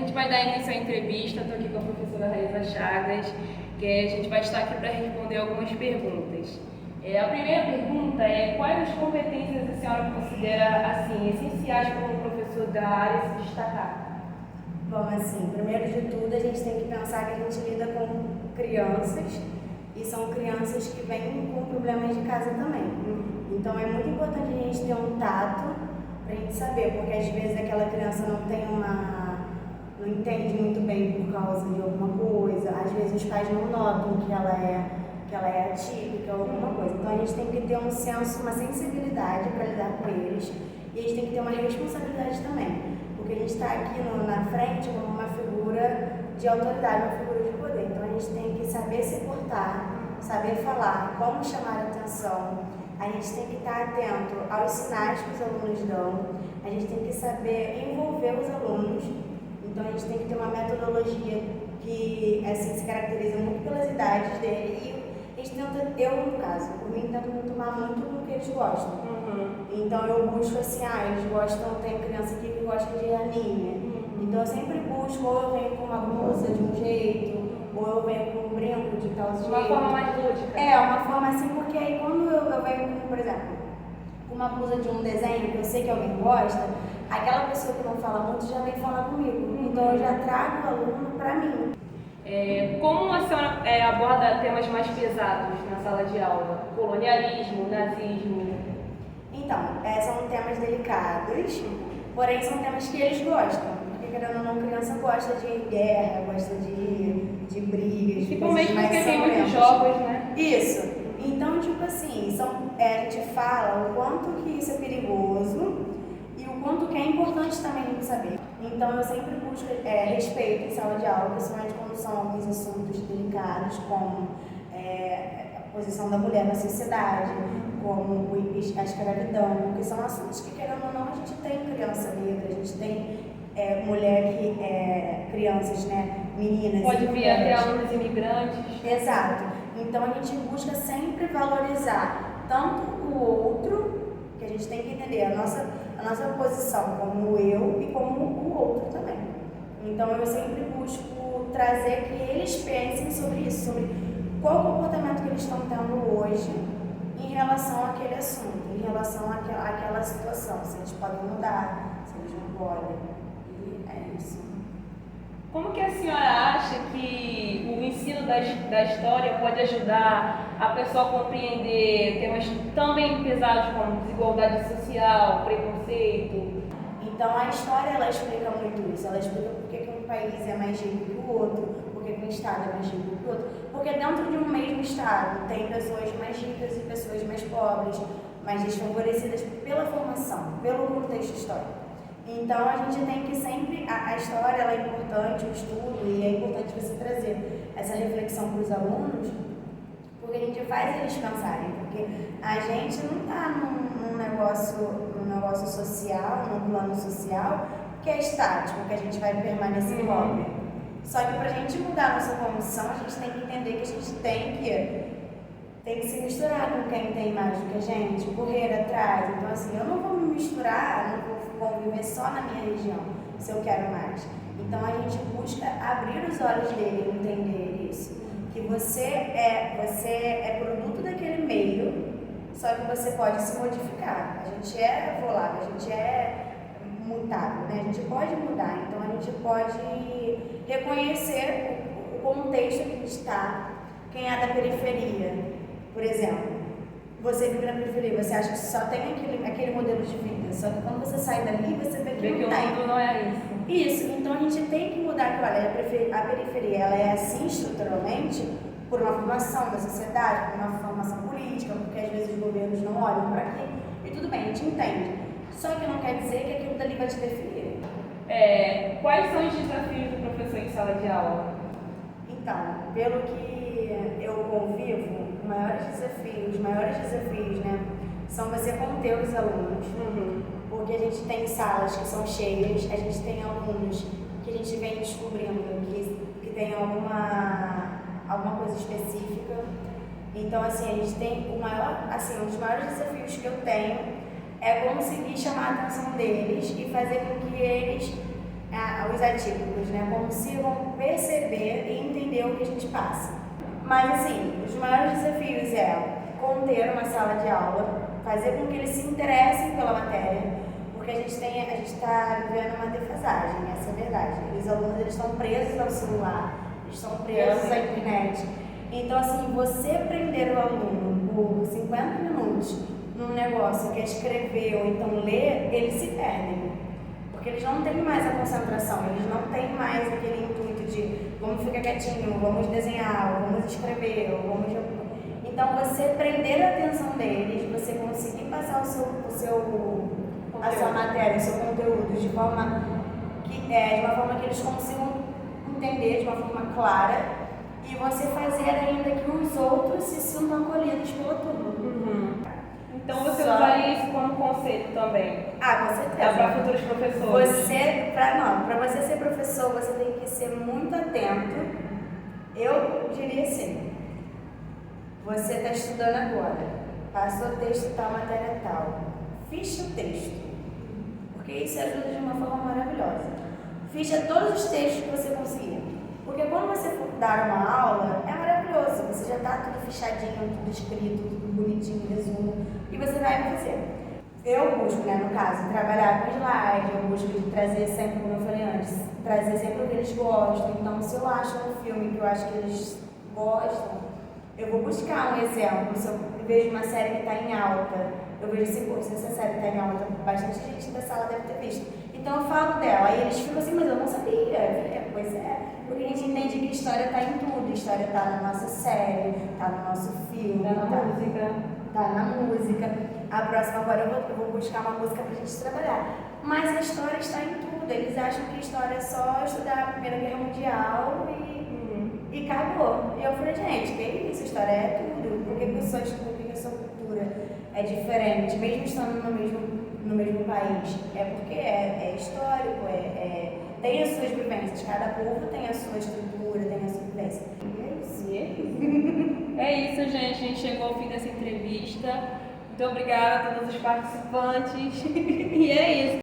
gente vai dar início à entrevista. Estou aqui com a professora Raíza Chagas, que a gente vai estar aqui para responder algumas perguntas. A primeira pergunta é: quais as competências a senhora considera assim, essenciais para um professor da área se destacar? Bom, assim, primeiro de tudo a gente tem que pensar que a gente lida com crianças e são crianças que vêm com problemas de casa também. Então é muito importante a gente ter um tato para a gente saber, porque às vezes aquela criança não entende muito bem por causa de alguma coisa, às vezes os pais não notam que ela é atípica ou alguma coisa. Então a gente tem que ter um senso, uma sensibilidade para lidar com eles e a gente tem que ter uma responsabilidade também, porque a gente está aqui na frente como uma figura de autoridade, uma figura de poder. Então a gente tem que saber se portar, saber falar, como chamar a atenção. A gente tem que estar atento aos sinais que os alunos dão, a gente tem que saber envolver os alunos. Então a gente tem que ter uma metodologia que assim, se caracteriza muito pelas idades dele e a gente tenta, eu no caso, por mim tento me tomar muito do que eles gostam. Então eu busco assim, eles gostam, tem criança aqui que gosta de anime. Então eu sempre busco, ou eu venho com uma blusa de um jeito, ou eu venho com um brinco de tal jeito. Uma forma mais lúdica. Uma forma assim, porque aí quando eu venho com, por exemplo, com uma blusa de um desenho que eu sei que alguém gosta, aquela pessoa que não fala muito já vem falar comigo. Então eu já trago o aluno para mim. Como a senhora aborda temas mais pesados na sala de aula? Colonialismo, nazismo? Então, são temas delicados, porém são temas que eles gostam. Porque querendo ou não, criança gosta de guerra, gosta de brigas, de coisas Principalmente mais porque tem muitos sangrentas. jogos, né? Isso. Então, tipo assim, a gente fala o quanto que isso é perigoso e o quanto que é importante também a gente saber. Então, eu sempre busco respeito em sala de aula, principalmente quando são alguns assuntos delicados, como a posição da mulher na sociedade, como a escravidão, que são assuntos que, querendo ou não, a gente tem criança negra, a gente tem mulher que crianças, né, meninas. Pode vir até alunos imigrantes. Exato. Então a gente busca sempre valorizar tanto o outro, que a gente tem que entender a nossa posição como eu e como o outro também. Então eu sempre busco trazer que eles pensem sobre isso, sobre qual o comportamento que eles estão tendo hoje em relação àquele assunto, em relação àquela situação, se eles podem mudar, se eles não podem. E é isso. Como que a senhora acha que o ensino da história pode ajudar a pessoa a compreender temas também pesados como desigualdade social, preconceito? Então a história ela explica muito isso, ela explica por que um país é mais rico que o outro, por que um estado é mais rico que o outro, porque dentro de um mesmo estado tem pessoas mais ricas e pessoas mais pobres, mais desfavorecidas pela formação, pelo contexto histórico. Então a gente tem que sempre, a história ela é importante, o estudo, e é importante você trazer essa reflexão para os alunos, porque a gente faz eles pensarem, porque a gente não está num negócio social, num plano social, que é estático, que a gente vai permanecer igual. Só que para a gente mudar a nossa condição, a gente tem que entender que a gente tem que se misturar com quem tem mais do que a gente, correr atrás. Então assim, eu não vou me misturar, não vou conviver só na minha região, se eu quero mais. Então a gente busca abrir os olhos dele e entender isso, que você é produto daquele meio, só que você pode se modificar. A gente é volátil, a gente é mutável, né? A gente pode mudar, então a gente pode reconhecer o contexto que a gente está, quem é da periferia. Por exemplo, você vive na periferia, você acha que só tem aquele modelo de vida, só que quando você sai dali, você vê que o mundo não é isso. Isso, então a gente tem que mudar, que olha, a periferia ela é assim estruturalmente por uma formação da sociedade, por uma formação política, porque às vezes os governos não olham para aqui, e tudo bem, a gente entende. Só que não quer dizer que aquilo dali vai te definir. Quais são os desafios do professor em sala de aula? Então, pelo que eu convivo, os maiores desafios, né, são você conter os alunos, porque a gente tem salas que são cheias, a gente tem alunos que a gente vem descobrindo que tem alguma coisa específica. Então, assim, a gente tem um dos maiores desafios que eu tenho é conseguir chamar a atenção deles e fazer com que eles os atípicos, né, consigam perceber e entender o que a gente passa. Mas assim, os maiores desafios é conter uma sala de aula, fazer com que eles se interessem pela matéria, porque a gente está vivendo uma defasagem, essa é a verdade. Os alunos eles estão presos ao celular, eles estão presos à internet. Então assim, você prender o aluno por 50 minutos num negócio que é escrever ou então ler, eles se perdem. Porque eles não têm mais a concentração, eles não têm mais aquele intuito de vamos ficar quietinho, vamos desenhar, vamos escrever, vamos... Então você prender a atenção deles, você conseguir passar a sua matéria, o seu conteúdo de uma forma que eles consigam entender de uma forma clara e você fazer ainda que os outros se sintam acolhidos pela turma. Então você usaria isso como conselho também? Com certeza. Para futuros professores? Para você ser professor, você tem que ser muito atento. Eu diria assim, você está estudando agora, passou o texto tal, matéria tal, ficha o texto, porque isso ajuda de uma forma maravilhosa. Ficha todos os textos que você conseguir, porque quando você for dar uma aula, é maravilhoso, você já está tudo fichadinho, tudo escrito, tudo bonitinho, resumo, e você vai fazer. Eu busco, né, no caso, trabalhar com slide, eu busco de trazer sempre, como eu falei antes, trazer sempre o que eles gostam. Então, se eu acho um filme que eu acho que eles gostam, eu vou buscar um exemplo. Se eu vejo uma série que está em alta, eu vejo assim, pô, se essa série está em alta, bastante gente da sala deve ter visto. Então eu falo dela, aí eles ficam assim, mas eu não sabia. Eu falei, pois é, porque a gente entende que história está em tudo, a história está na nossa série, está no nosso filme, Está na música. Tá na música. A próxima agora eu vou buscar uma música pra gente trabalhar. Mas a história está em tudo. Eles acham que a história é só estudar a Primeira Guerra Mundial e acabou. E eu falei, gente, que isso? A história é tudo. Por que a sua cultura é diferente, mesmo estando no mesmo país? É porque é histórico, tem as suas vivências. Cada povo tem a sua estrutura, tem a sua vivência. É isso, gente. A gente chegou ao fim dessa entrevista. Muito obrigada a todos os participantes. E é isso.